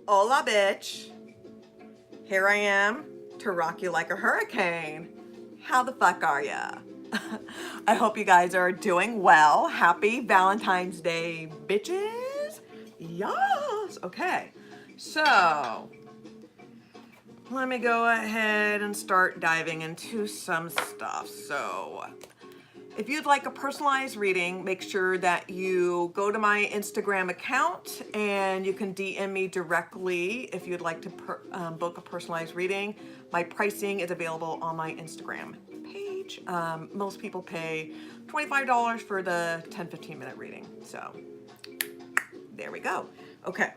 Hola, bitch. Here I am to rock you like a hurricane. How the fuck are ya? I hope you guys are doing well. Happy Valentine's Day, bitches. Yes. Okay. So, let me go ahead and start diving into some stuff. So, if you'd like a personalized reading, make sure that you go to my Instagram account and you can DM me directly if you'd like to book a personalized reading. My pricing is available on my Instagram page. Most people pay $25 for the 10-15 minute reading. So there we go. Okay.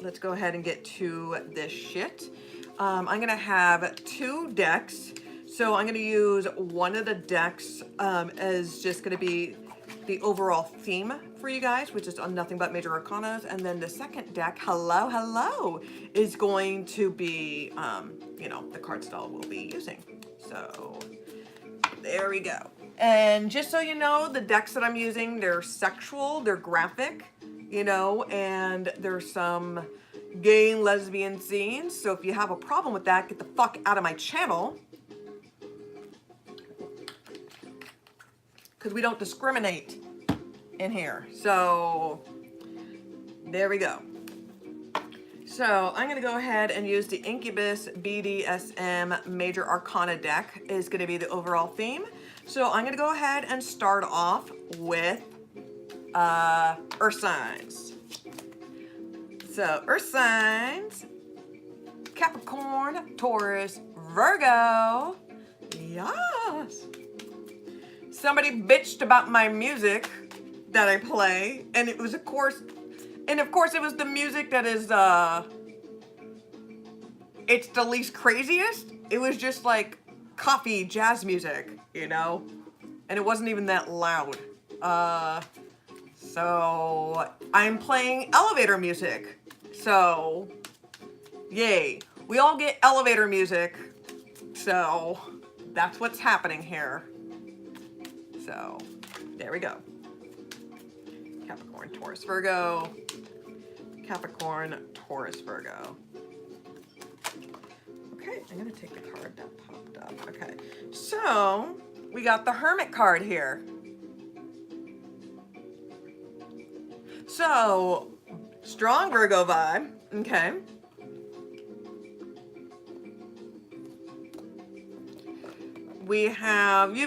Let's go ahead and get to this shit. I'm gonna have 2 decks. So I'm going to use one of the decks as just going to be the overall theme for you guys, which is on nothing but major arcanas. And then the second deck, hello, is going to be, the card style we'll be using. So there we go. And just so you know, the decks that I'm using, they're sexual, they're graphic, and there's some gay and lesbian scenes. So if you have a problem with that, get the fuck out of my channel. Because we don't discriminate in here. So there we go. So I'm going to go ahead and use the Incubus BDSM Major Arcana deck is going to be the overall theme. So I'm going to go ahead and start off with Earth signs. So Earth signs, Capricorn, Taurus, Virgo. Yes. Somebody bitched about my music that I play, and it was of course it was the music that is it's the least craziest. It was just like coffee jazz music, and it wasn't even that loud. So I'm playing elevator music. So yay, we all get elevator music. So that's what's happening here. So there we go. Capricorn, Taurus, Virgo. Capricorn, Taurus, Virgo. Okay, I'm gonna take the card that popped up. Okay, so we got the Hermit card here. So strong Virgo vibe. Okay. We have,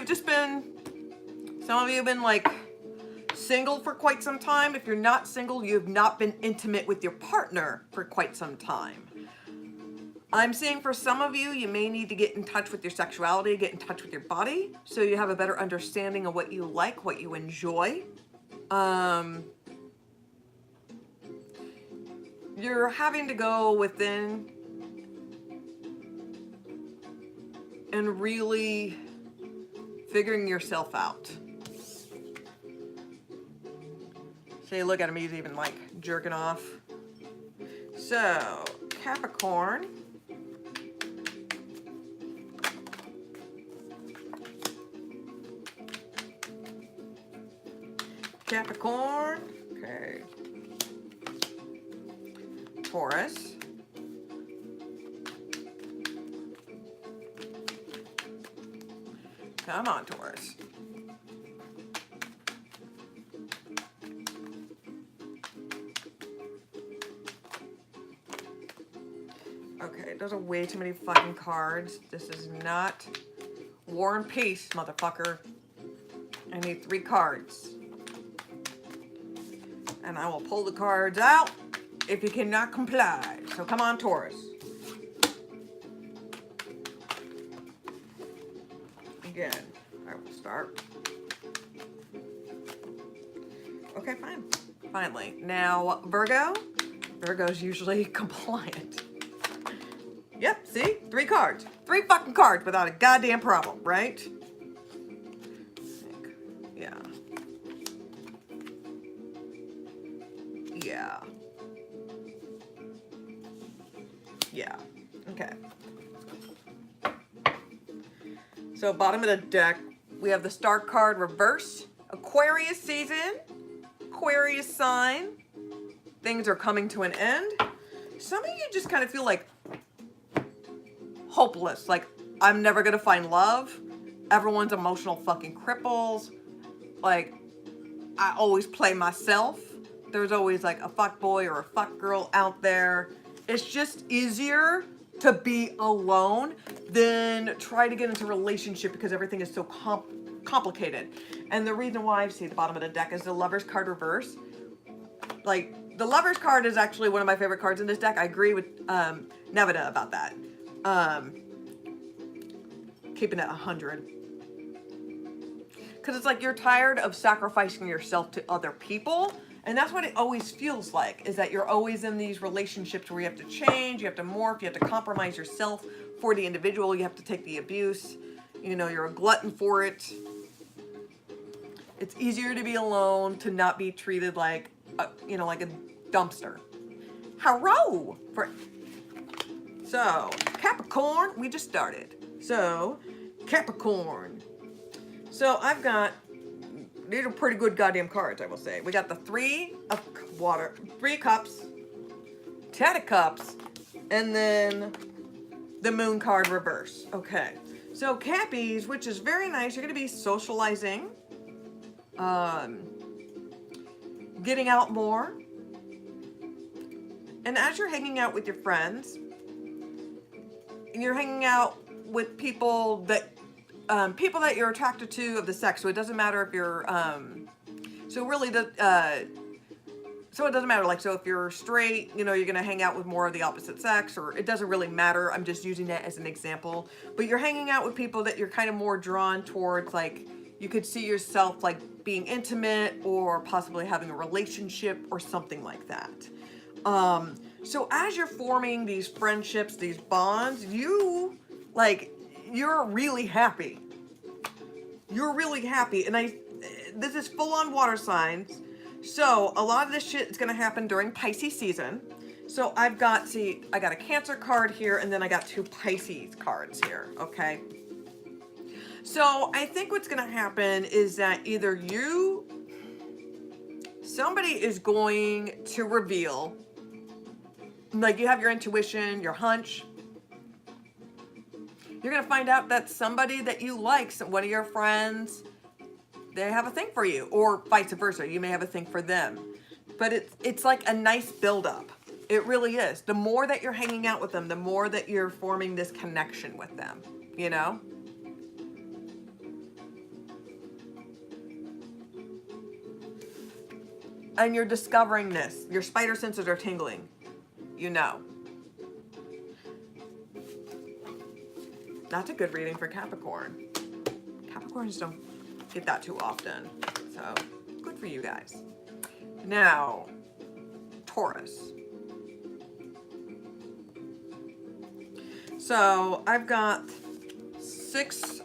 some of you have been like single for quite some time. If you're not single, you have not been intimate with your partner for quite some time. I'm saying for some of you, you may need to get in touch with your sexuality, get in touch with your body, so you have a better understanding of what you like, what you enjoy. You're having to go within and really figuring yourself out. See, look at him, he's even like jerking off. So, Capricorn. Capricorn. Okay. Taurus. Come on, Taurus. Okay, those are way too many fucking cards. This is not War and Peace, motherfucker. I need 3 cards. And I will pull the cards out if you cannot comply. So come on, Taurus. Again, I will start. Okay, fine. Finally. Now, Virgo. Virgo's usually compliant. Yep, see? 3 cards. 3 fucking cards without a goddamn problem, right? Yeah. Yeah. Yeah. Okay. So bottom of the deck, we have the Star card reverse. Aquarius season. Aquarius sign. things are coming to an end. Some of you just kind of feel like hopeless. Like, I'm never going to find love. Everyone's emotional fucking cripples. Like, I always play myself. There's always like a fuck boy or a fuck girl out there. It's just easier to be alone than try to get into a relationship because everything is so complicated. And the reason why I see the bottom of the deck is the Lover's card reverse. Like, the Lover's card is actually one of my favorite cards in this deck. I agree with Nevada about that. Keeping it 100. Because it's like you're tired of sacrificing yourself to other people. And that's what it always feels like, is that you're always in these relationships where you have to change, you have to morph, you have to compromise yourself for the individual, you have to take the abuse. You know, you're a glutton for it. It's easier to be alone, to not be treated like, you know, like a dumpster. Hello! So, Capricorn, we just started. So, Capricorn. So, I've got, these are pretty good goddamn cards, I will say. We got the Three of Cups, 10 of Cups, and then the Moon card reverse. Okay. So, Cappies, which is very nice. You're going to be socializing, getting out more. And as you're hanging out with your friends, you're hanging out with people that you're attracted to of the sex. So it doesn't matter if you're so it doesn't matter, like, so if you're straight, you know, you're gonna hang out with more of the opposite sex, or it doesn't really matter. I'm just using that as an example. But you're hanging out with people that you're kind of more drawn towards, like, you could see yourself like being intimate or possibly having a relationship or something like that. So as you're forming these friendships, these bonds, you're really happy. You're really happy. And this is full on water signs. So a lot of this shit is going to happen during Pisces season. So I got a Cancer card here, and then I got 2 Pisces cards here. Okay. So I think what's going to happen is that either somebody is going to reveal, like, you have your intuition, your hunch. You're going to find out that somebody that you like, one of your friends, they have a thing for you, or vice versa. You may have a thing for them. But it's like a nice buildup. It really is. The more that you're hanging out with them, the more that you're forming this connection with them, you know? And you're discovering this. Your spider senses are tingling. You know. That's a good reading for Capricorn. Capricorns don't get that too often. So, good for you guys. Now, Taurus. So, I've got 6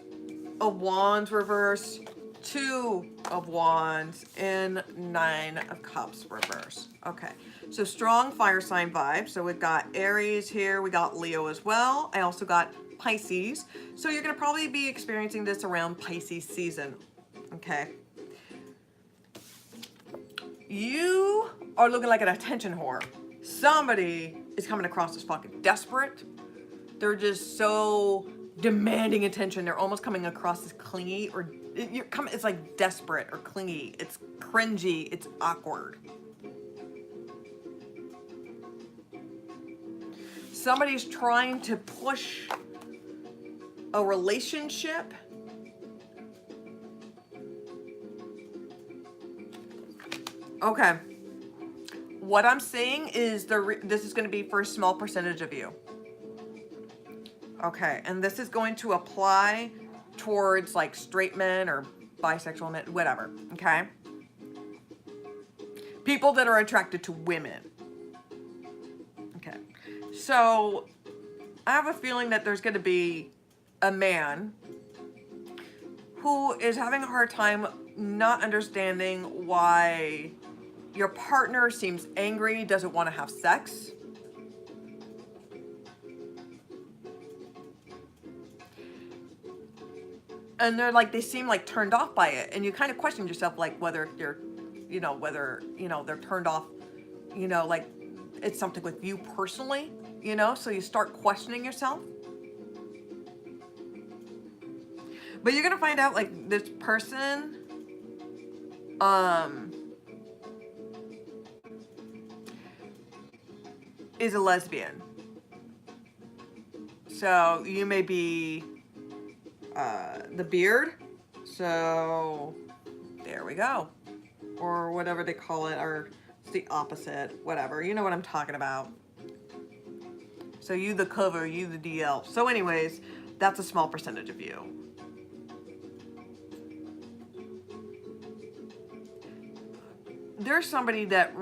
of Wands reverse, 2 of Wands, and 9 of Cups reverse. Okay, so strong fire sign vibe. So we've got Aries here, we got Leo as well. I also got Pisces. So you're gonna probably be experiencing this around Pisces season, okay? You are looking like an attention whore. Somebody is coming across as fucking desperate. They're just so demanding attention. They're almost coming across as clingy, or it's like desperate or clingy. It's cringy. It's awkward. Somebody's trying to push a relationship. Okay. What I'm saying is this is going to be for a small percentage of you. Okay, and this is going to apply towards like straight men or bisexual men, whatever, okay? People that are attracted to women. Okay, so I have a feeling that there's going to be a man who is having a hard time not understanding why your partner seems angry, doesn't want to have sex. And they seem like turned off by it. And you kind of question yourself, like whether they're turned off you know, like it's something with you personally, you know, so you start questioning yourself. But you're gonna find out like this person, is a lesbian. So you may be the beard. So there we go. Or whatever they call it, or it's the opposite, whatever. You know what I'm talking about. So you the cover, you the DL. So anyways, that's a small percentage of you. There's somebody that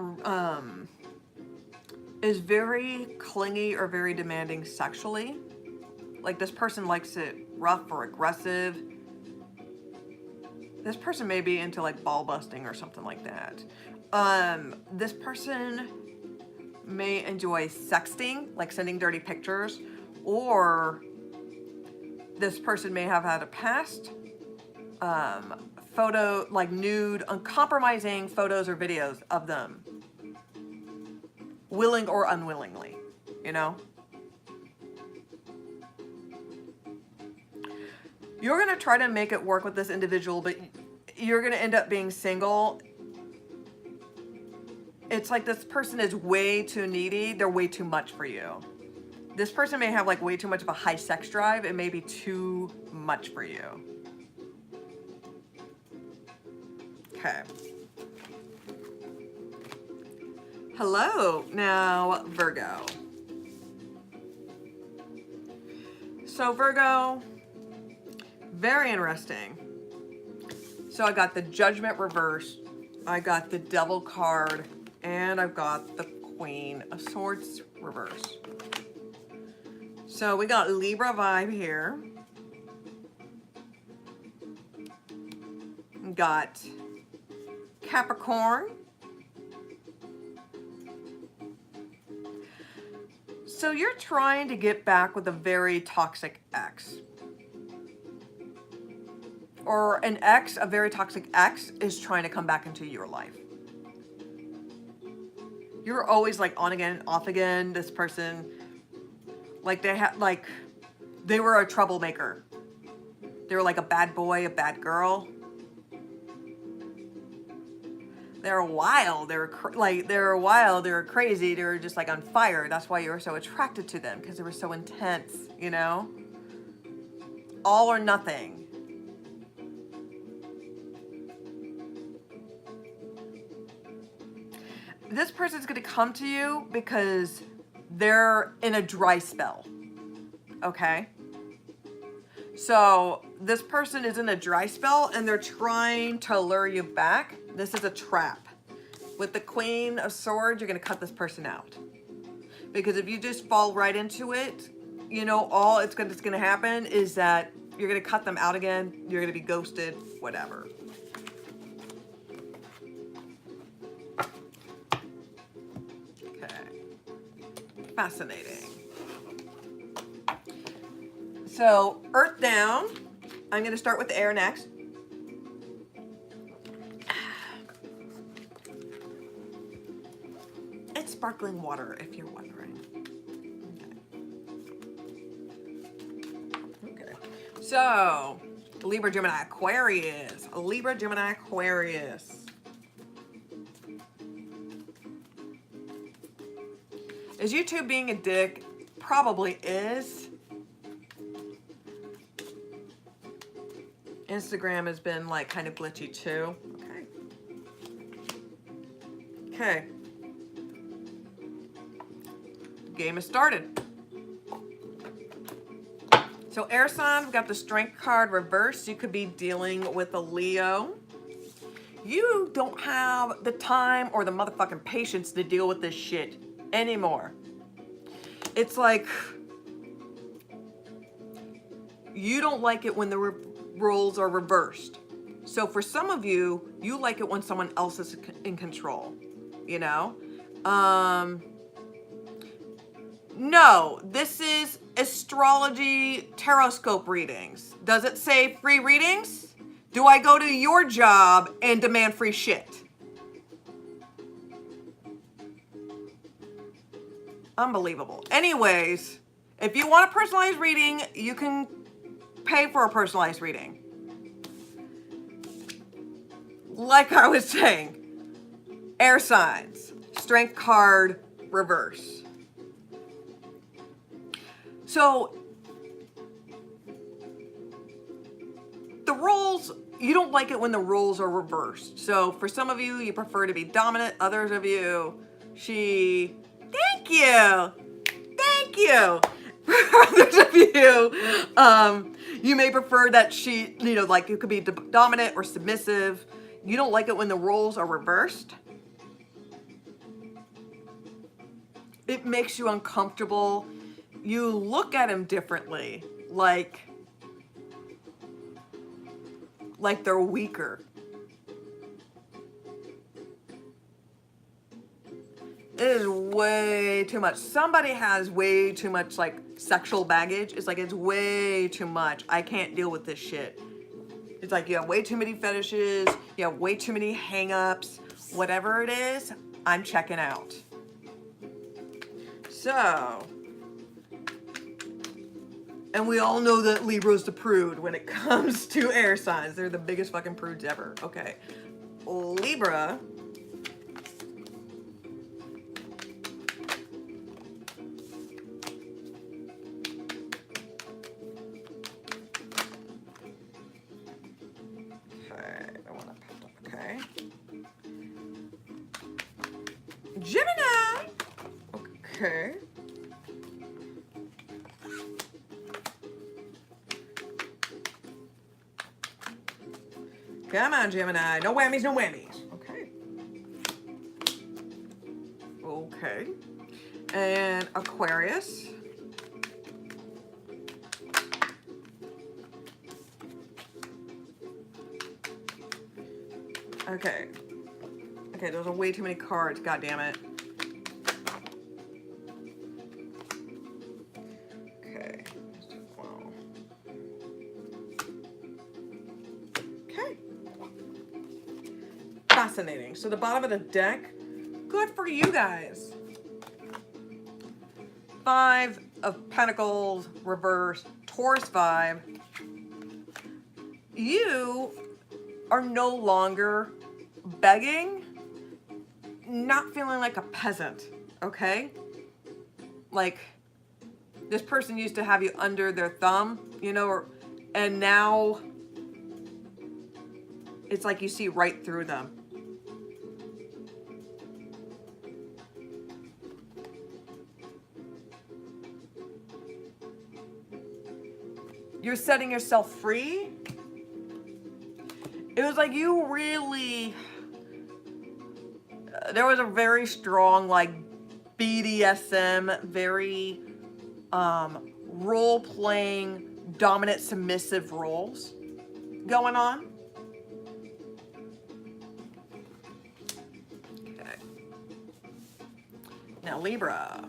is very clingy or very demanding sexually. Like this person likes it rough or aggressive. This person may be into like ball busting or something like that. This person may enjoy sexting, like sending dirty pictures, or this person may have had a past photo, like nude, uncompromising photos or videos of them, willing or unwillingly, you know? You're gonna try to make it work with this individual, but you're gonna end up being single. It's like this person is way too needy. They're way too much for you. This person may have like way too much of a high sex drive. It may be too much for you. Okay. Hello, now Virgo. So Virgo, very interesting. So I got the Judgment reverse, I got the Devil card, and I've got the Queen of Swords reverse. So we got Libra vibe here. Got Capricorn. So you're trying to get back with a very toxic ex. Or an ex, a very toxic ex, is trying to come back into your life. You're always like on again, off again. This person, like they were a troublemaker. They were like a bad boy, a bad girl. They're wild. They're wild. They were crazy. They were just like on fire. That's why you were so attracted to them, because they were so intense, you know? All or nothing. This person's going to come to you because they're in a dry spell. Okay? So this person is in a dry spell and they're trying to lure you back. This is a trap. With the Queen of Swords, you're going to cut this person out. Because if you just fall right into it, you know, all that's going to happen is that you're going to cut them out again. You're going to be ghosted, whatever. Fascinating. So, earth down. I'm going to start with air next. It's sparkling water, if you're wondering. Okay. So, Libra, Gemini, Aquarius. Libra, Gemini, Aquarius. Is YouTube being a dick? Probably is. Instagram has been like kind of glitchy too. Okay. Okay. Game has started. So air sign, we've got the Strength card reversed. You could be dealing with a Leo. You don't have the time or the motherfucking patience to deal with this shit anymore. It's like you don't like it when the roles are reversed. So for some of you, you like it when someone else is in control, you know? No, this is astrology tarot readings. Does it say free readings? Do I go to your job and demand free shit? Unbelievable. Anyways, if you want a personalized reading, you can pay for a personalized reading. Like I was saying, air signs, strength card, reverse. So the roles, you don't like it when the roles are reversed. So for some of you, you prefer to be dominant. Others of you, thank you. Thank you. For others of you, you may prefer that she, like it could be dominant or submissive. You don't like it when the roles are reversed. It makes you uncomfortable. You look at him differently, like they're weaker. It is way too much. Somebody has way too much like sexual baggage. It's like, it's way too much. I can't deal with this shit. It's like you have way too many fetishes. You have way too many hang-ups. Whatever it is, I'm checking out. So, and we all know that Libra's the prude when it comes to air signs. They're the biggest fucking prudes ever. Okay. Libra. Gemini. Okay. Come on, Gemini. No whammies, no whammies. Okay. Okay. And Aquarius. Okay. Okay, those are way too many cards. God damn it. Okay. Wow. Okay. Fascinating. So the bottom of the deck, good for you guys. 5 of Pentacles, reverse, Taurus 5. You are no longer begging, not feeling like a peasant, okay? Like, this person used to have you under their thumb, and now it's like you see right through them. You're setting yourself free. It was like you really, there was a very strong like BDSM, very role-playing, dominant, submissive roles going on. Okay. Now Libra.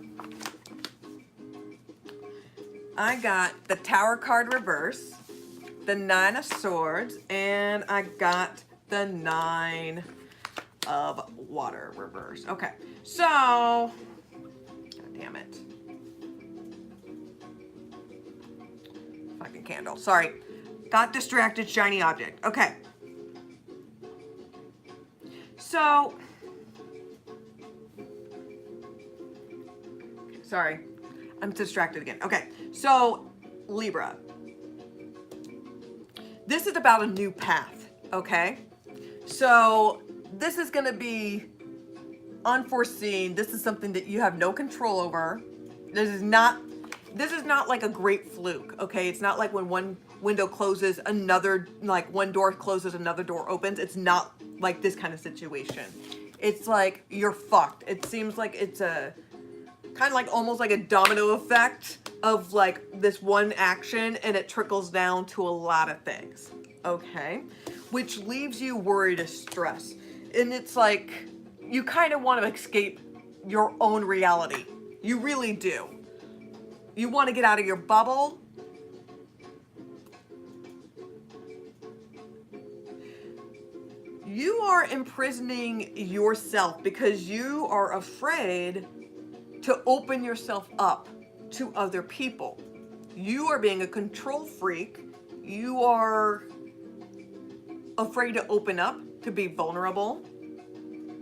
I got the Tower card reverse, the 9 of Swords, and I got the 9 of Water reverse. Okay, so, God damn it. Fucking candle, sorry. Got distracted, shiny object. Okay. So, sorry, I'm distracted again. Okay, so Libra. This is about a new path, okay? So this is gonna be unforeseen. This is something that you have no control over. This is not like a great fluke, okay? It's not like when one window closes, one door closes, another door opens. It's not like this kind of situation. It's like you're fucked. It seems like it's a kind of like almost like a domino effect of like this one action, and it trickles down to a lot of things, okay? Which leaves you worried and stressed. And it's like you kind of want to escape your own reality. You really do. You want to get out of your bubble. You are imprisoning yourself because you are afraid to open yourself up to other people. You are being a control freak. You are afraid to open up, to be vulnerable.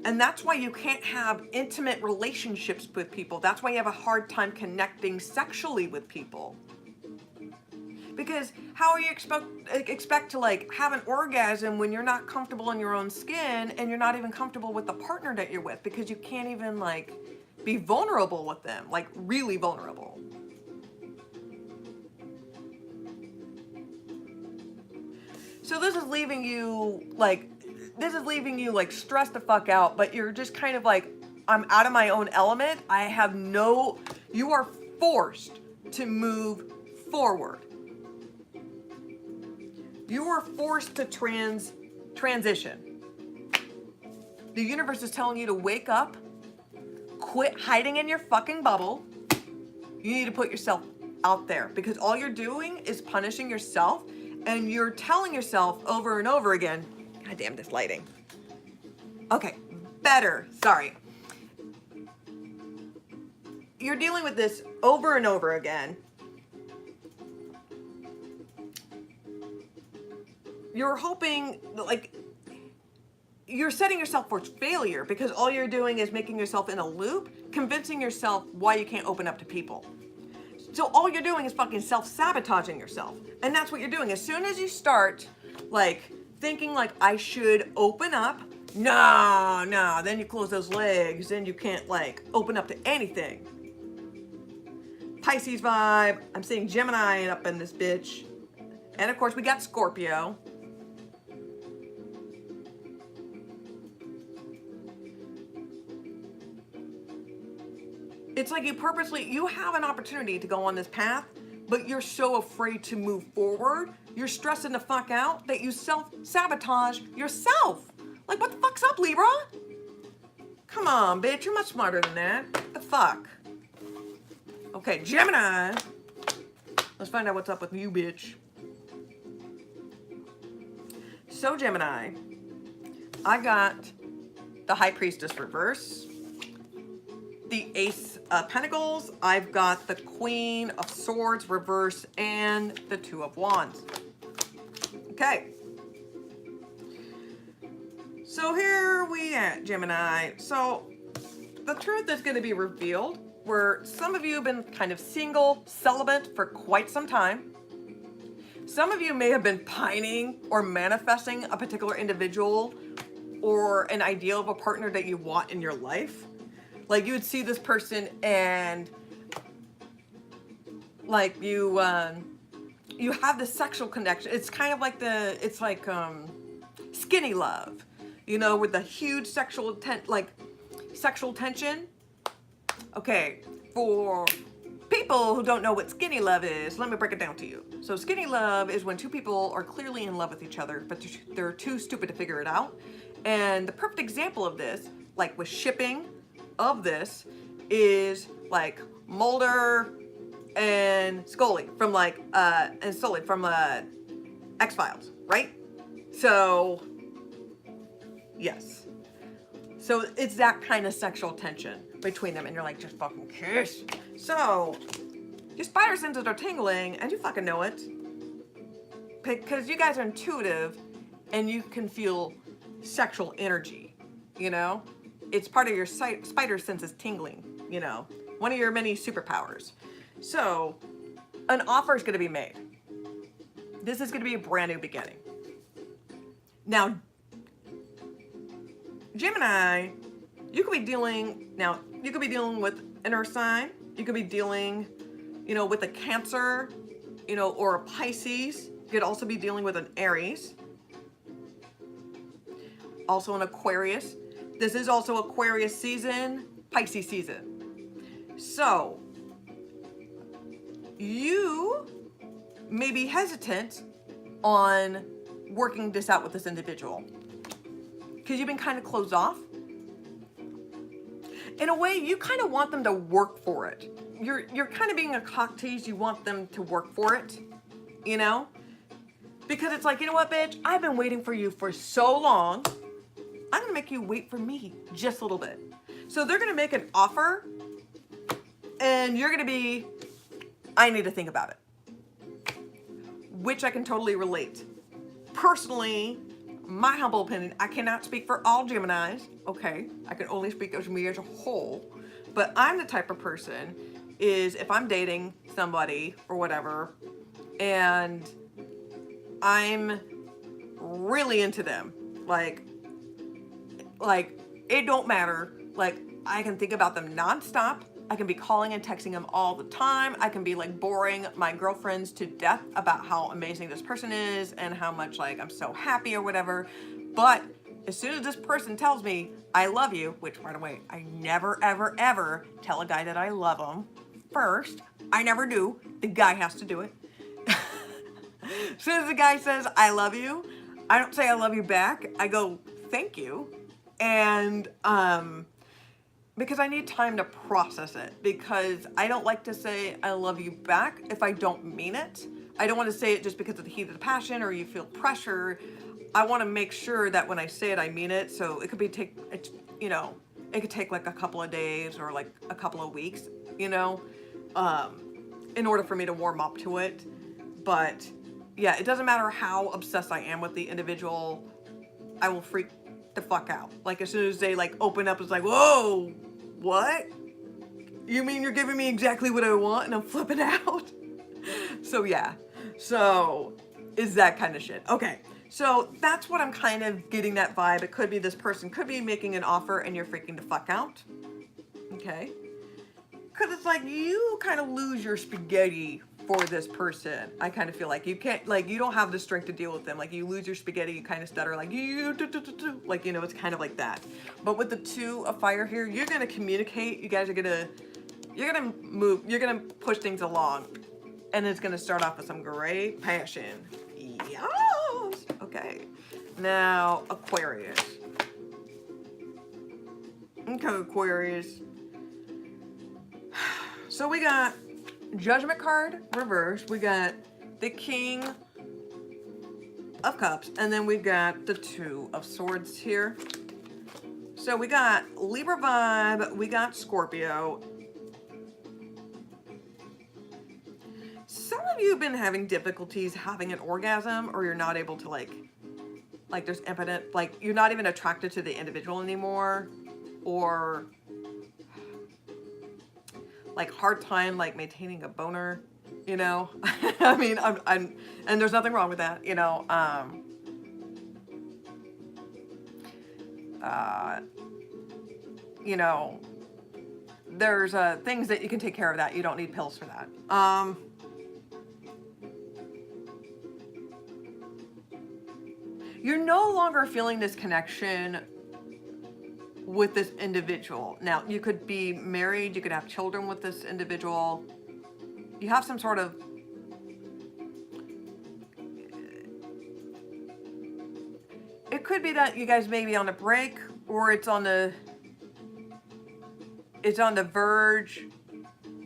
And that's why you can't have intimate relationships with people. That's why you have a hard time connecting sexually with people. Because how are you expect to like have an orgasm when you're not comfortable in your own skin and you're not even comfortable with the partner that you're with, because you can't even like be vulnerable with them, like really vulnerable. So this is leaving you like stressed the fuck out, but you're just kind of like, I'm out of my own element. You are forced to move forward. You are forced to transition. The universe is telling you to wake up, quit hiding in your fucking bubble. You need to put yourself out there, because all you're doing is punishing yourself, and you're telling yourself over and over again, God damn this lighting. Okay, better, sorry. You're dealing with this over and over again. You're hoping, like, you're setting yourself for failure, because all you're doing is making yourself in a loop, convincing yourself why you can't open up to people. So all you're doing is fucking self-sabotaging yourself. And that's what you're doing. As soon as you start, like, thinking, like, I should open up, no, then you close those legs, then you can't, like, open up to anything. Pisces vibe. I'm seeing Gemini up in this bitch. And, of course, we got Scorpio. It's like you have an opportunity to go on this path, but you're so afraid to move forward. You're stressing the fuck out that you self-sabotage yourself. Like, what the fuck's up, Libra? Come on, bitch, you're much smarter than that. What the fuck? Okay, Gemini. Let's find out what's up with you, bitch. So, Gemini, I got the High Priestess reverse, the Ace of Pentacles, I've got the Queen of Swords reverse, and the Two of Wands. Okay. So here we at, Gemini. So the truth is going to be revealed, where some of you have been kind of single, celibate for quite some time. Some of you may have been pining or manifesting a particular individual or an ideal of a partner that you want in your life. Like, you would see this person and like you have this sexual connection. It's kind of like skinny love, you know, with the huge sexual tension. Okay, for people who don't know what skinny love is, let me break it down to you. So skinny love is when two people are clearly in love with each other, but they're too stupid to figure it out. And the perfect example of this, like with shipping of this, is like Mulder and Scully from X-Files, right? So yes, so it's that kind of sexual tension between them, and you're like, just fucking kiss. So your spider senses are tingling, and you fucking know it, because you guys are intuitive and you can feel sexual energy, you know? It's part of your spider senses tingling, you know, one of your many superpowers. So an offer is going to be made. This is going to be a brand new beginning. Now, Gemini, you could be dealing with an earth sign. You could be dealing, you know, with a Cancer, you know, or a Pisces. You could also be dealing with an Aries. Also an Aquarius. This is also Aquarius season, Pisces season. So you may be hesitant on working this out with this individual because you've been kind of closed off. In a way, you kind of want them to work for it. You're kind of being a cock tease. You want them to work for it, you know? Because it's like, you know what, bitch? I've been waiting for you for so long. I'm gonna make you wait for me just a little bit. So they're gonna make an offer And you're going to be, I need to think about it. Which I can totally relate. Personally, my humble opinion, I cannot speak for all Geminis, okay? I can only speak of me as a whole. But I'm the type of person is if I'm dating somebody or whatever, and I'm really into them, like it don't matter. Like, I can think about them nonstop. I can be calling and texting them all the time. I can be like boring my girlfriends to death about how amazing this person is and how much like I'm so happy or whatever. But as soon as this person tells me I love you, which by the way, I never ever ever tell a guy that I love him first. I never do. The guy has to do it. As soon as the guy says I love you, I don't say I love you back. I go thank you. And because I need time to process it, because I don't like to say I love you back if I don't mean it. I don't want to say it just because of the heat of the passion or you feel pressure. I want to make sure that when I say it, I mean it. So it could be it could take like a couple of days or like a couple of weeks, in order for me to warm up to it. But yeah, it doesn't matter how obsessed I am with the individual, I will freak the fuck out. Like as soon as they like open up, it's like, whoa, what? You mean you're giving me exactly what I want and I'm flipping out? So yeah, so is that kind of shit. Okay, so that's what I'm kind of getting that vibe. It could be this person could be making an offer and you're freaking the fuck out. Okay, because it's like you kind of lose your spaghetti for this person. I kind of feel like you can't, like, you don't have the strength to deal with them. Like you lose your spaghetti, you kind of stutter, like like, it's kind of like that. But with the 2 of fire here, you're gonna communicate. You guys are you're gonna move, you're gonna push things along, and it's gonna start off with some great passion. Yes. Okay. Now Aquarius. Okay, Aquarius. So we got Judgment card reversed. We got the King of Cups, and then we've got the 2 of Swords here. So we got Libra vibe, we got Scorpio. Some of you have been having difficulties having an orgasm, or you're not able to like there's impotent, like you're not even attracted to the individual anymore, or like hard time like maintaining a boner, I mean, I'm and there's nothing wrong with that, there's things that you can take care of that. You don't need pills for that. You're no longer feeling this connection with this individual. Now, you could be married, you could have children with this individual. You have some sort of it could be that you guys may be on a break, or it's on the verge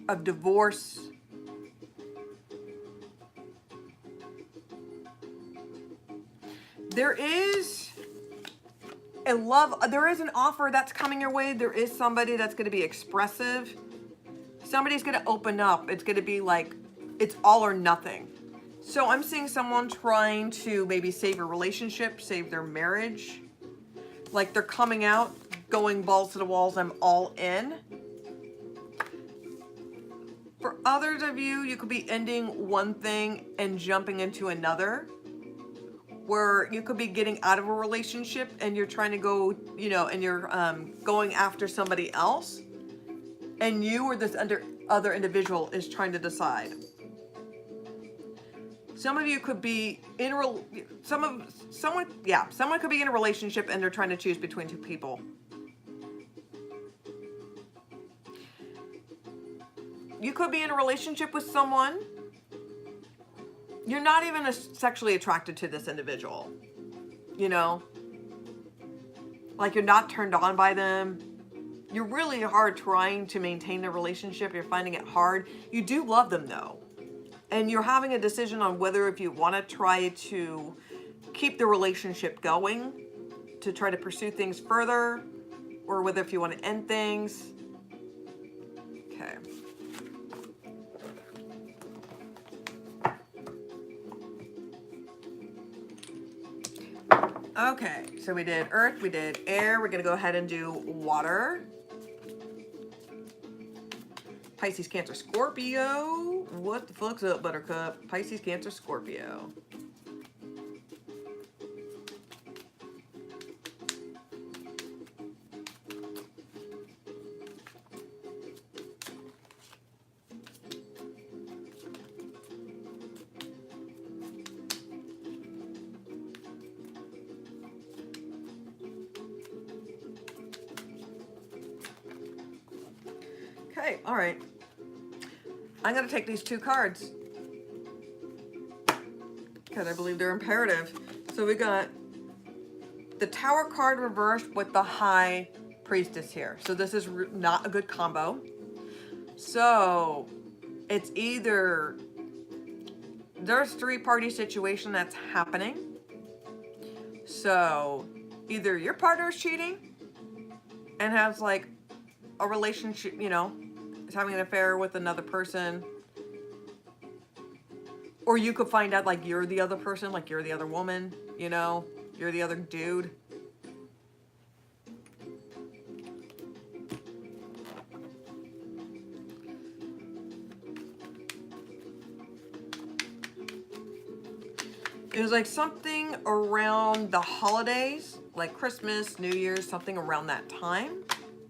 of divorce. There is there is an offer that's coming your way. There is somebody that's going to be expressive. Somebody's going to open up. It's going to be like, it's all or nothing. So I'm seeing someone trying to maybe save a relationship, save their marriage. Like they're coming out, going balls to the walls, I'm all in. For others of you, you could be ending one thing and jumping into another, where you could be getting out of a relationship and you're trying to go, and you're going after somebody else, and you or this other individual is trying to decide. Some of you could be someone could be in a relationship and they're trying to choose between 2 people. You could be in a relationship with someone. You're not even sexually attracted to this individual, like you're not turned on by them. You're really hard trying to maintain the relationship. You're finding it hard. You do love them though. And you're having a decision on whether if you want to try to keep the relationship going, to try to pursue things further, or whether if you want to end things. Okay. Okay, so we did earth, we did air. We're gonna go ahead and do water. Pisces, Cancer, Scorpio. What the fuck's up, Buttercup? Pisces, Cancer, Scorpio. Okay, all right. I'm gonna take these two cards because I believe they're imperative. So we got the Tower card reversed with the High Priestess here. So this is not a good combo. So it's either there's three-party situation that's happening. So either your partner is cheating and has like a relationship, you know, is having an affair with another person, or you could find out like you're the other person, like you're the other woman, you know, you're the other dude. It was like something around the holidays, like Christmas, New Year's, something around that time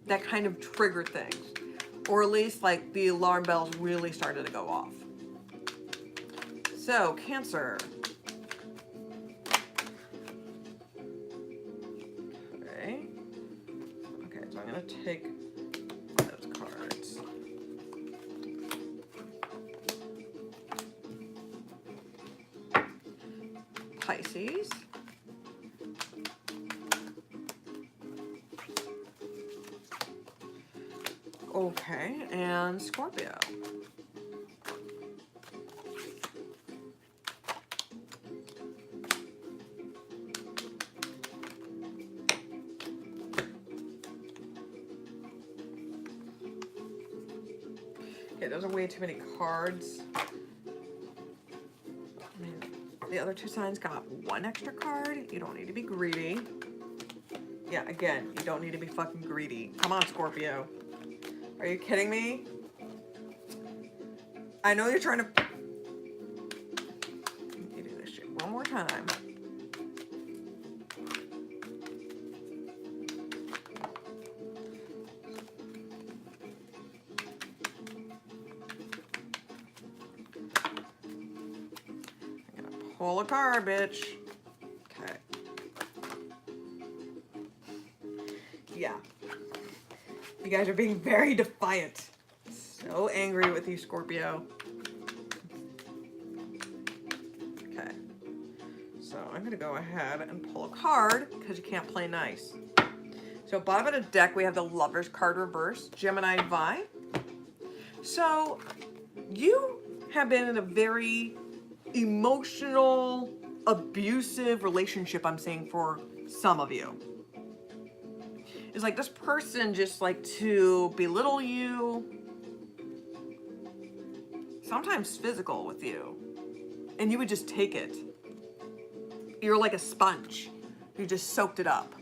that kind of triggered things. Or at least like the alarm bells really started to go off. So, Cancer. Okay. Okay, so I'm going to take those cards. Pisces. Okay, and Scorpio. Okay, those are way too many cards. The other two signs got one extra card. You don't need to be greedy. Yeah, again, you don't need to be fucking greedy. Come on, Scorpio. Are you kidding me? I know you're trying to... You do this shit one more time. I'm gonna pull a card, bitch. Okay. Yeah. You guys are being very defiant. So angry with you, Scorpio. Okay. So I'm going to go ahead and pull a card because you can't play nice. So bottom of the deck, we have the Lovers card reversed. Gemini Vi. So you have been in a very emotional, abusive relationship, I'm saying, for some of you. It's like this person just like to belittle you, sometimes physical with you, and you would just take it. You're like a sponge. You just soaked it up.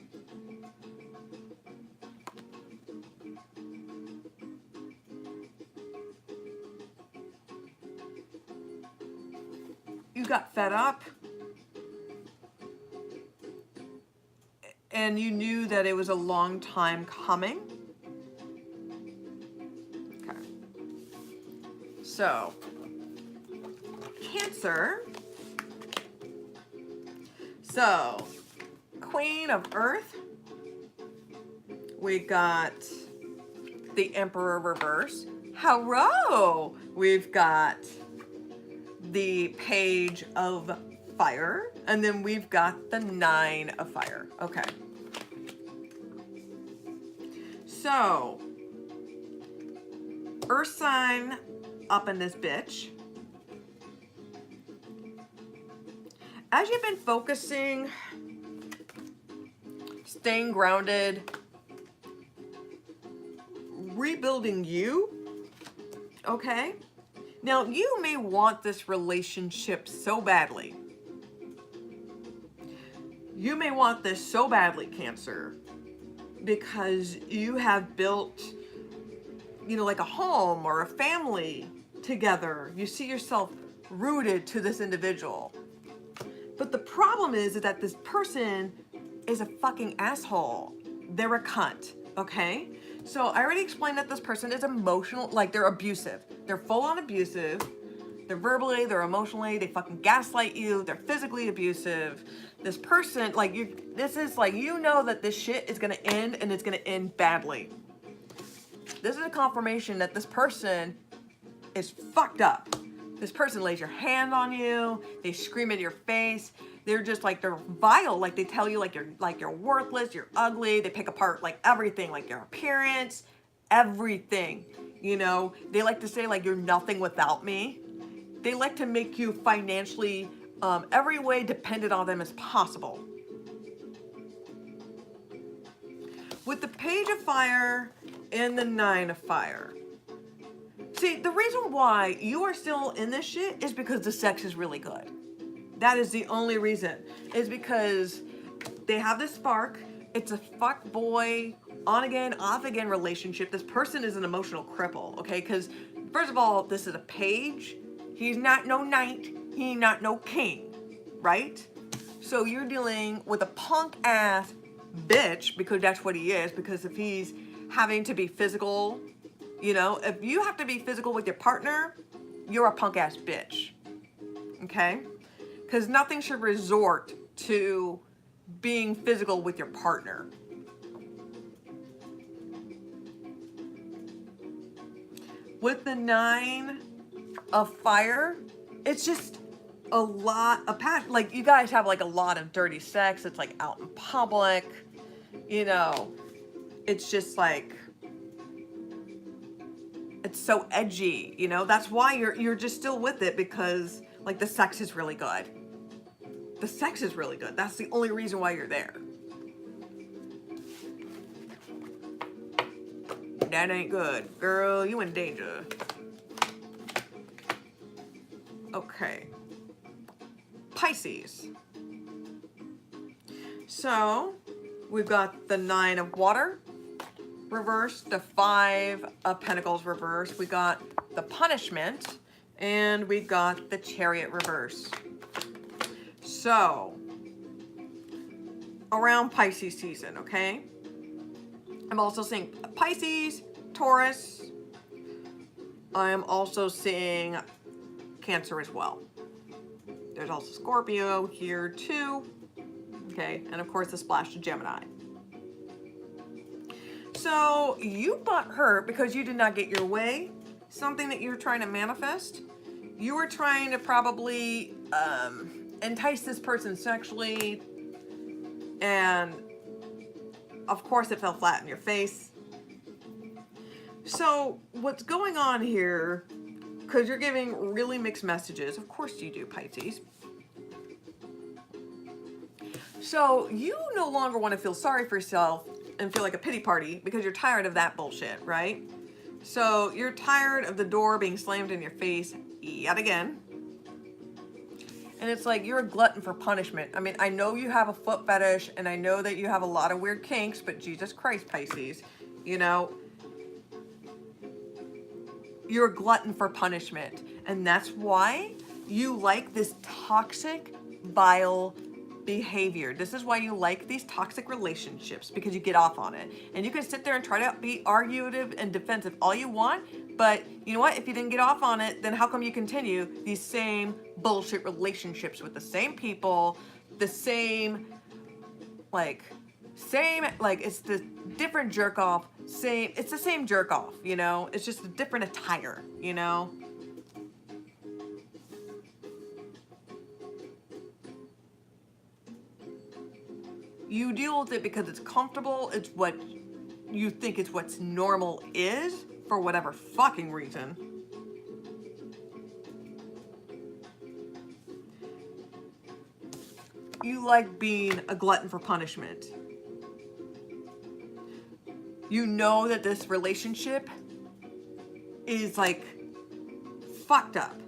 You got fed up. And you knew that it was a long time coming. Okay. So, Cancer. So, Queen of Earth. We got the Emperor reverse. Hello! We've got the Page of Fire. And then we've got the Nine of Fire. Okay. So, Earth sign up in this bitch. As you've been focusing, staying grounded, rebuilding you, okay? Now, you may want this relationship so badly. You may want this so badly, Cancer, because you have built, you know, like a home or a family together. You see yourself rooted to this individual. But the problem is that this person is a fucking asshole. They're a cunt, okay? So I already explained that this person is emotional, like they're abusive. They're full on abusive. They're verbally, they're emotionally, they fucking gaslight you, they're physically abusive. This person, like this is like, you know that this shit is gonna end and it's gonna end badly. This is a confirmation that this person is fucked up. This person lays your hand on you, they scream in your face, they're just like, they're vile, like they tell you like you're worthless, you're ugly, they pick apart like everything, like your appearance, everything. You know, they like to say like you're nothing without me. They like to make you financially, every way dependent on them as possible. With the Page of Fire and the Nine of Fire. See, the reason why you are still in this shit is because the sex is really good. That is the only reason. Is because they have this spark. It's a fuck boy, on again, off again relationship. This person is an emotional cripple, okay? Because first of all, this is a page. He's not no knight. He not no king, right? So you're dealing with a punk ass bitch, because that's what he is. Because if he's having to be physical, you know, if you have to be physical with your partner, you're a punk ass bitch, okay? Because nothing should resort to being physical with your partner. With the Nine of Fire, it's just a lot of passion. Like, you guys have like a lot of dirty sex. It's like out in public, you know, it's just like, it's so edgy, you know. That's why you're just still with it, because like the sex is really good. The sex is really good. That's the only reason why you're there. That ain't good, girl. You in danger. Okay. Pisces. So we've got the Nine of Water reversed, the Five of Pentacles reversed. We got the Punishment, and we got the Chariot reverse. So around Pisces season, okay? I'm also seeing Pisces, Taurus. I am also seeing Cancer as well. There's also Scorpio here too. Okay, and of course the splash of Gemini. So you got hurt because you did not get your way. Something that you're trying to manifest. You were trying to probably entice this person sexually, and of course it fell flat in your face. So what's going on here, because you're giving really mixed messages, of course you do, Pisces. So you no longer want to feel sorry for yourself and feel like a pity party, because you're tired of that bullshit, right? So you're tired of the door being slammed in your face yet again. And it's like you're a glutton for punishment. I mean, I know you have a foot fetish, and I know that you have a lot of weird kinks, but Jesus Christ, Pisces, you know, you're a glutton for punishment. And that's why you like this toxic, vile behavior. This is why you like these toxic relationships, because you get off on it. And you can sit there and try to be argumentative and defensive all you want, but you know what? If you didn't get off on it, then how come you continue these same bullshit relationships with the same people, the same, it's the different jerk off, it's the same jerk off, you know? It's just a different attire, you know? You deal with it because it's comfortable. It's what you think is what's normal is, for whatever fucking reason. You like being a glutton for punishment. You know that this relationship is like fucked up.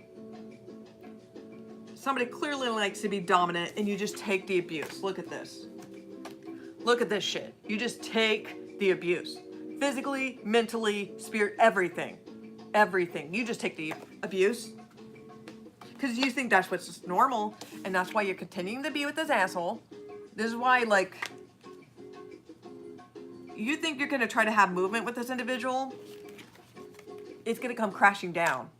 Somebody clearly likes to be dominant and you just take the abuse. Look at this. Look at this shit. You just take the abuse. Physically, mentally, spirit, everything. Everything. You just take the abuse. Because you think that's what's just normal. And that's why you're continuing to be with this asshole. This is why, like, you think you're going to try to have movement with this individual. It's going to come crashing down.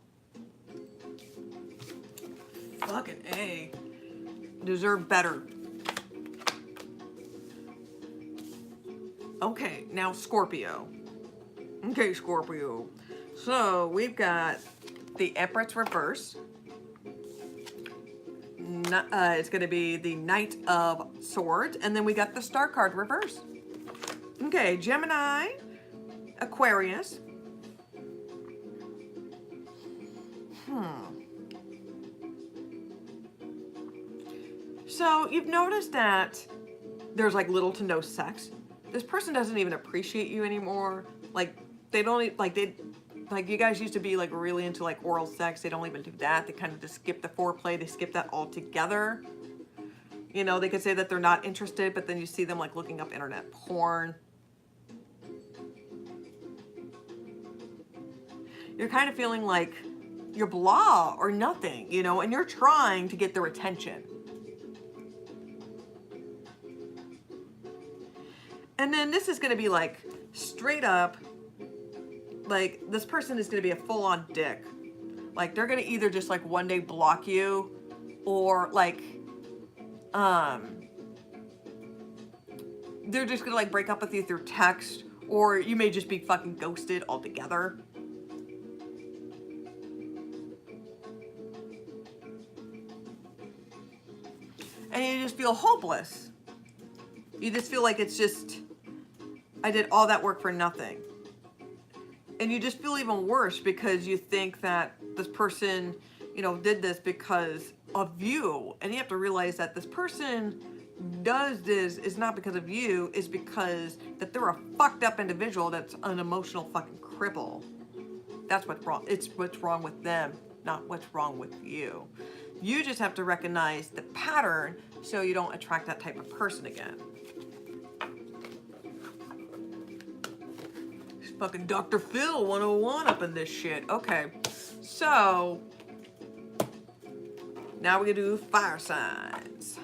Fucking A. Deserve better. Okay, now Scorpio. Okay, Scorpio. So we've got the Empress reverse. It's going to be the Knight of Swords. And then we got the Star card reverse. Okay, Gemini, Aquarius. So you've noticed that there's like little to no sex. This person doesn't even appreciate you anymore. Like they don't like you guys used to be like really into like oral sex. They don't even do that. They kind of just skip the foreplay. They skip that altogether. You know, they could say that they're not interested, but then you see them like looking up internet porn. You're kind of feeling like you're blah or nothing, you know, and you're trying to get their attention. And then this is going to be like straight up, like this person is going to be a full-on dick. Like they're going to either just like one day block you or like, they're just going to like break up with you through text, or you may just be fucking ghosted altogether. And you just feel hopeless. You just feel like it's just, I did all that work for nothing. And you just feel even worse because you think that this person, you know, did this because of you. And you have to realize that this person does this is not because of you, it's because that they're a fucked up individual that's an emotional fucking cripple. That's what's wrong. It's what's wrong with them, not what's wrong with you. You just have to recognize the pattern so you don't attract that type of person again. It's fucking Dr. Phil 101 up in this shit. Okay, so now we're gonna do fire signs.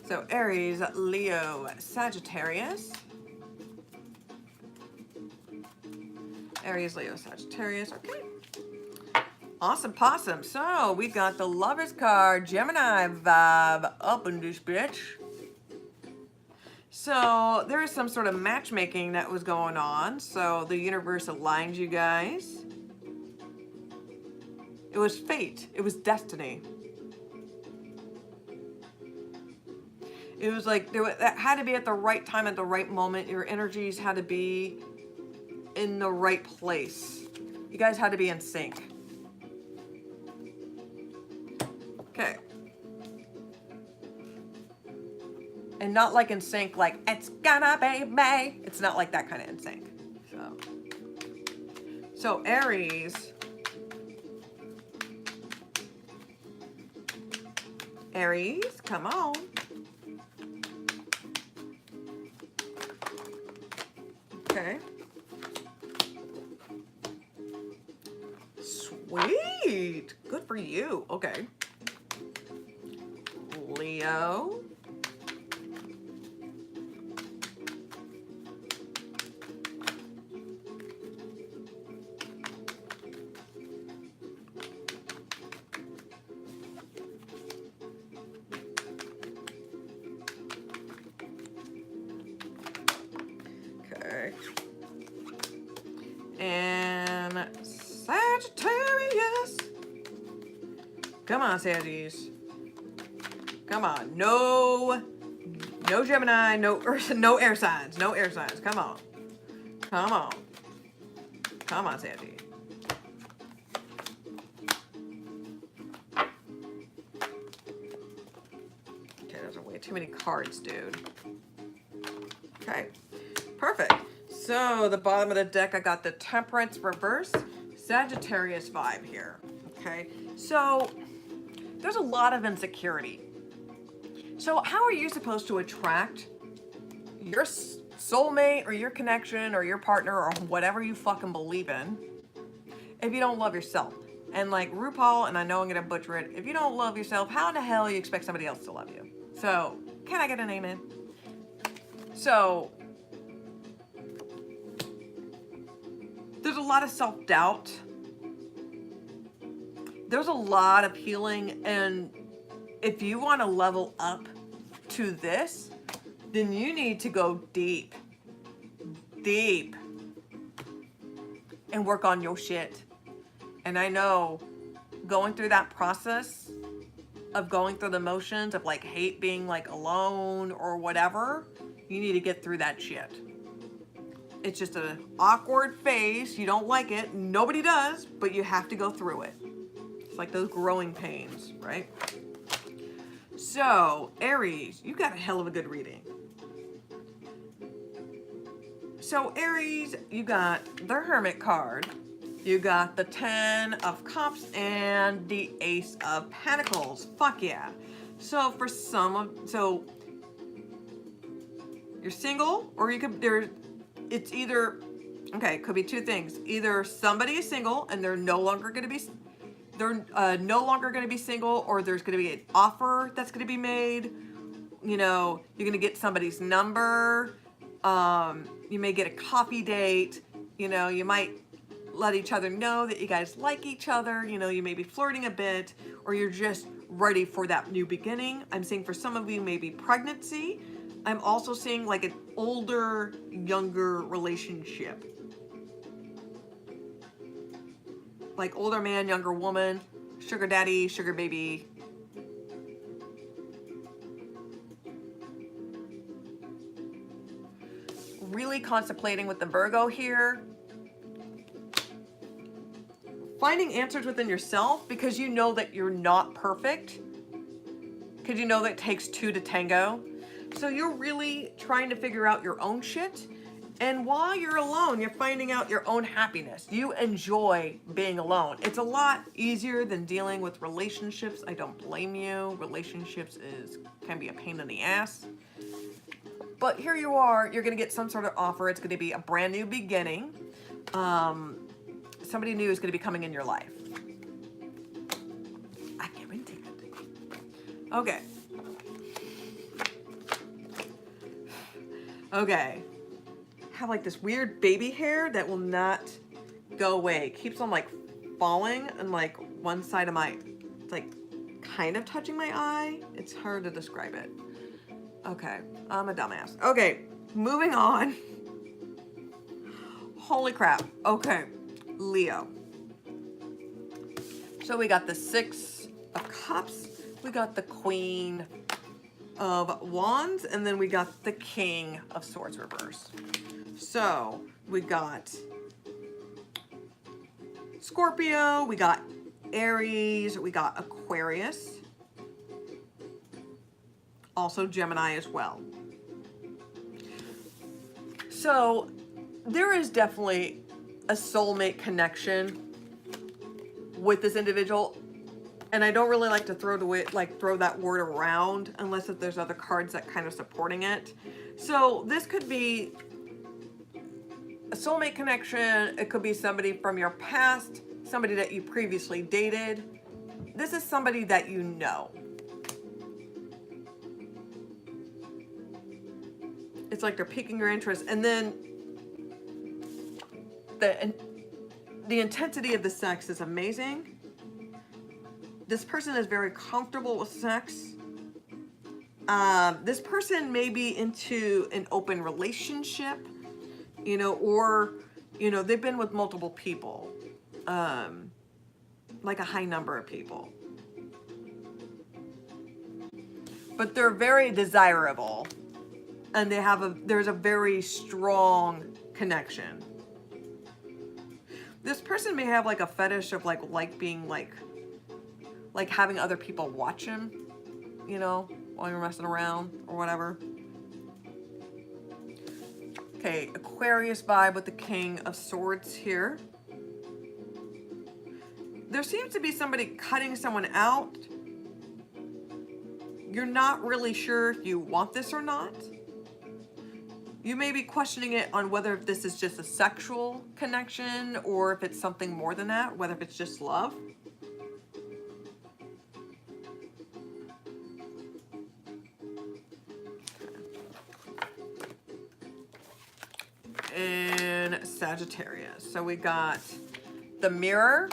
So Aries, Leo, Sagittarius. Aries, Leo, Sagittarius. Okay. Awesome possum. So we got the Lovers card, Gemini vibe up in this bitch. So there is some sort of matchmaking that was going on. So the universe aligned you guys. It was fate. It was destiny. It was like that had to be at the right time, at the right moment. Your energies had to be in the right place. You guys had to be in sync. Okay. And not like in sync, like it's gonna be May. It's not like that kind of in sync. So Aries. Aries, come on. Okay. Sweet. Good for you. Okay. Leo. Okay. And Sagittarius. Come on, Saggies. Come on. No Gemini, no air signs. No air signs. Come on. Come on. Come on, Saggy. Okay, those are way too many cards, dude. Okay, perfect. So the bottom of the deck, I got the Temperance reverse, Sagittarius vibe here. Okay, so there's a lot of insecurity. So how are you supposed to attract your soulmate or your connection or your partner or whatever you fucking believe in if you don't love yourself? And like RuPaul, and I know I'm gonna butcher it, if you don't love yourself, how in the hell you expect somebody else to love you? So can I get an amen? So there's a lot of self-doubt. There's a lot of healing, and if you want to level up to this, then you need to go deep, deep, and work on your shit. And I know going through that process of going through the motions of like hate being like alone or whatever, you need to get through that shit. It's just an awkward phase. You don't like it. Nobody does, but you have to go through it. It's like those growing pains, right? So, Aries, you got a hell of a good reading. So, Aries, you got the Hermit card. You got the 10 of Cups and the Ace of Pentacles. Fuck yeah. So, for some of, so you're single, or you could, it's either, okay, it could be two things. Either somebody is single and they're no longer going to be, no longer going to be single, or there's going to be an offer that's going to be made. You know, you're going to get somebody's number. You may get a coffee date. You know, you might let each other know that you guys like each other. You know, you may be flirting a bit, or you're just ready for that new beginning. I'm seeing for some of you, maybe pregnancy. I'm also seeing like an older, younger relationship. Like older man, younger woman, sugar daddy, sugar baby. Really contemplating with the Virgo here. Finding answers within yourself, because you know that you're not perfect. Because you know that it takes two to tango. So you're really trying to figure out your own shit. And while you're alone, you're finding out your own happiness. You enjoy being alone. It's a lot easier than dealing with relationships. I don't blame you. Relationships can be a pain in the ass. But here you are, you're gonna get some sort of offer. It's gonna be a brand new beginning. Somebody new is gonna be coming in your life. I guarantee it. Okay. Okay. Have like this weird baby hair that will not go away. It keeps on like falling, and like one side of my, it's like kind of touching my eye. It's hard to describe it. Okay, I'm a dumbass. Okay, moving on. Holy crap. Okay, Leo. So we got the 6 of Cups. We got the Queen of Wands, and then we got the King of Swords reverse. So we got Scorpio, we got Aries, we got Aquarius, also Gemini as well. So there is definitely a soulmate connection with this individual. And I don't really like to throw that word around unless if there's other cards that kind of supporting it. So this could be a soulmate connection. It could be somebody from your past, somebody that you previously dated. This is somebody that you know. It's like they're piquing your interest, and then the intensity of the sex is amazing. This person is very comfortable with sex. This person may be into an open relationship, you know, or, you know, they've been with multiple people, like a high number of people. But they're very desirable, and there's a very strong connection. This person may have like a fetish of like being like having other people watch him, you know, while you're messing around or whatever. Okay, Aquarius vibe with the King of Swords here. There seems to be somebody cutting someone out. You're not really sure if you want this or not. You may be questioning it on whether this is just a sexual connection or if it's something more than that, whether if it's just love. And Sagittarius. So we got the Mirror.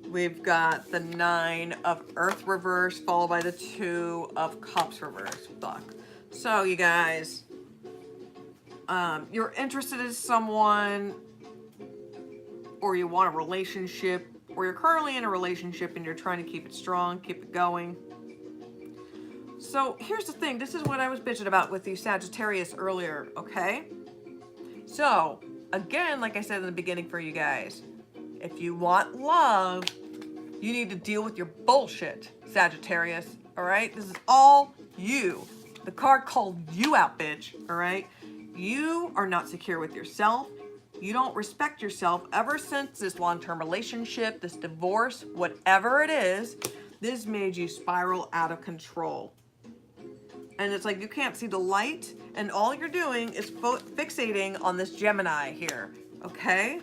We've got the 9 of Earth reverse, followed by the 2 of Cups reverse. Fuck. So you guys, you're interested in someone, or you want a relationship, or you're currently in a relationship and you're trying to keep it strong, keep it going. So here's the thing. This is what I was bitching about with you Sagittarius earlier, okay? So, again, like I said in the beginning for you guys, if you want love, you need to deal with your bullshit, Sagittarius, all right? This is all you. The card called you out, bitch, all right? You are not secure with yourself. You don't respect yourself. Ever since this long-term relationship, this divorce, whatever it is, this made you spiral out of control. And it's like you can't see the light, and all you're doing is fixating on this Gemini here, okay?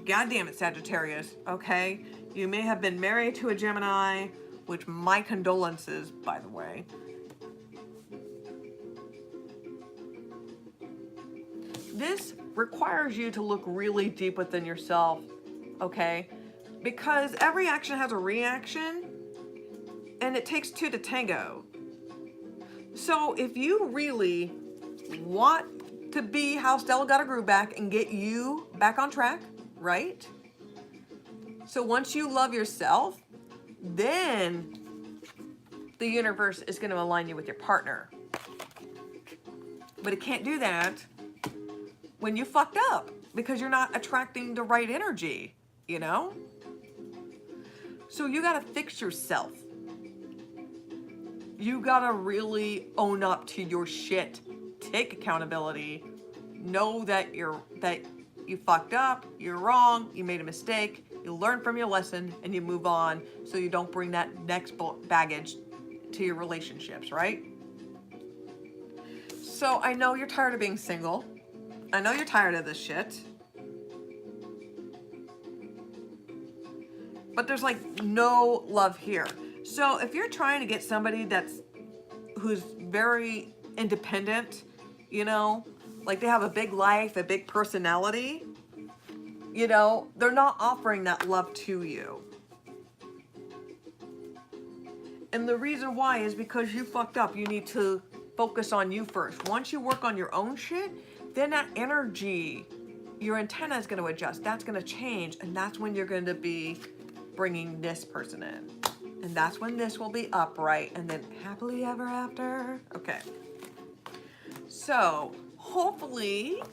God damn it, Sagittarius, okay? You may have been married to a Gemini, which my condolences, by the way. This requires you to look really deep within yourself, okay? Because every action has a reaction, and it takes two to tango. So if you really want to be how Stella got her groove back and get you back on track, right? So once you love yourself, then the universe is going to align you with your partner. But it can't do that when you fucked up because you're not attracting the right energy, you know? So you got to fix yourself. You gotta really own up to your shit. Take accountability. Know that you fucked up, you're wrong, you made a mistake, you learn from your lesson, and you move on so you don't bring that next baggage to your relationships, right? So I know you're tired of being single. I know you're tired of this shit. But there's like no love here. So if you're trying to get somebody who's very independent, you know, like they have a big life, a big personality, you know, they're not offering that love to you. And the reason why is because you fucked up. You need to focus on you first. Once you work on your own shit, then that energy, your antenna is going to adjust. That's going to change. And that's when you're going to be bringing this person in. And that's when this will be upright and then happily ever after. Okay. So hopefully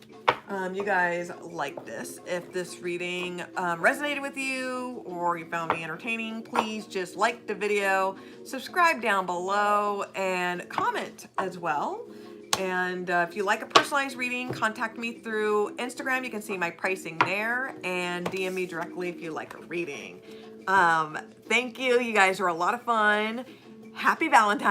you guys like this. If this reading resonated with you or you found me entertaining, please just like the video, subscribe down below, and comment as well. And if you like a personalized reading, contact me through Instagram. You can see my pricing there, and DM me directly if you like a reading. Thank you. You guys are a lot of fun. Happy Valentine.